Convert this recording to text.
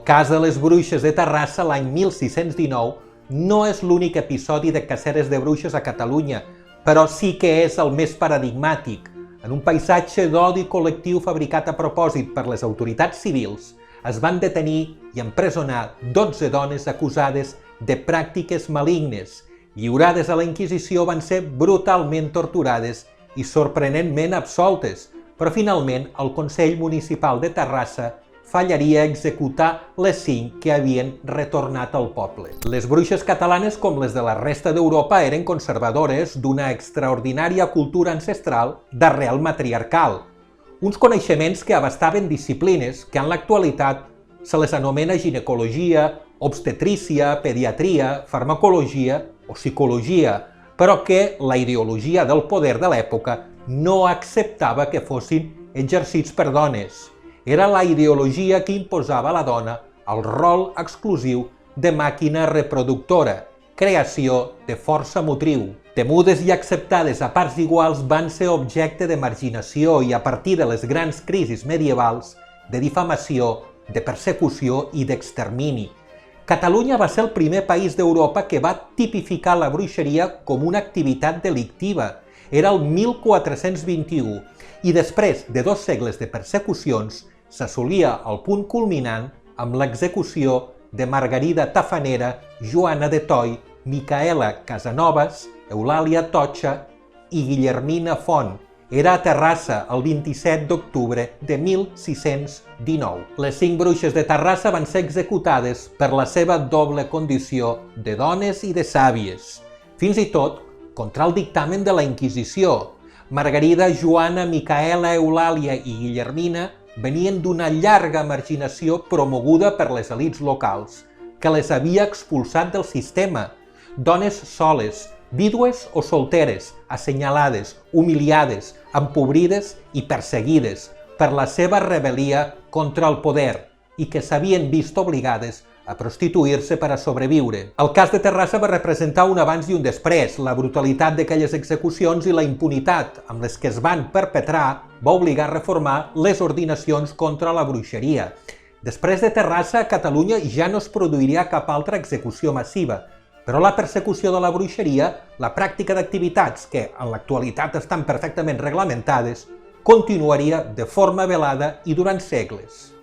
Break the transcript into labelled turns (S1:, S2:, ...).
S1: cas de les bruixes de Terrassa l'any 1619 no és l'únic episodi de caceres de bruixes a Catalunya, però sí que és el més paradigmàtic. En un paisatge d'odi col·lectiu fabricat a propòsit per les autoritats civils, es van detenir i empresonar 12 dones acusades de pràctiques malignes. Lliurades a la Inquisició, van ser brutalment torturades i sorprenentment absoltes, però finalment el Consell Municipal de Terrassa fallaria a executar les 5 que havien retornat al poble. Les bruixes catalanes, com les de la resta d'Europa, eren conservadores d'una extraordinària cultura ancestral d'arrel matriarcal, uns coneixements que abastaven disciplines que en l'actualitat se les anomena ginecologia, obstetrícia, pediatria, farmacologia o psicologia, però que la ideologia del poder de l'època no acceptava que fossin exercits per dones. Era la ideologia que imposava a la dona el rol exclusiu de màquina reproductora, creació de força motriu. Temudes i acceptades a parts iguals, van ser objecte de marginació i, a partir de les grans crisis medievals, de difamació, de persecució i d'extermini. Catalunya va ser el primer país d'Europa que va tipificar la bruixeria com una activitat delictiva. Era el 1421 i després de 2 segles de persecucions s'assolia el punt culminant amb l'execució de Margarida Tafanera, Joana de Toi, Micaela Casanovas, Eulàlia Totxa i Guillermina Font. Era a Terrassa el 27 d'octubre de 1619. Les 5 bruixes de Terrassa van ser executades per la seva doble condició de dones i de sàvies, fins i tot contra el dictamen de la Inquisició. Margarida, Joana, Micaela, Eulàlia i Guillermina venien d'una llarga marginació promoguda per les elits locals, que les havia expulsat del sistema. Dones soles, vídues o solteres, assenyalades, humiliades, empobrides i perseguides per la seva rebel·lia contra el poder i que s'havien vist obligades a prostituir-se per a sobreviure. El cas de Terrassa va representar un abans i un després. La brutalitat d'aquelles execucions i la impunitat amb les que es van perpetrar va obligar a reformar les ordinacions contra la bruixeria. Després de Terrassa, a Catalunya ja no es produiria cap altra execució massiva, però la persecució de la bruixeria, la pràctica d'activitats que en l'actualitat estan perfectament reglamentades, continuaria de forma velada i durant segles.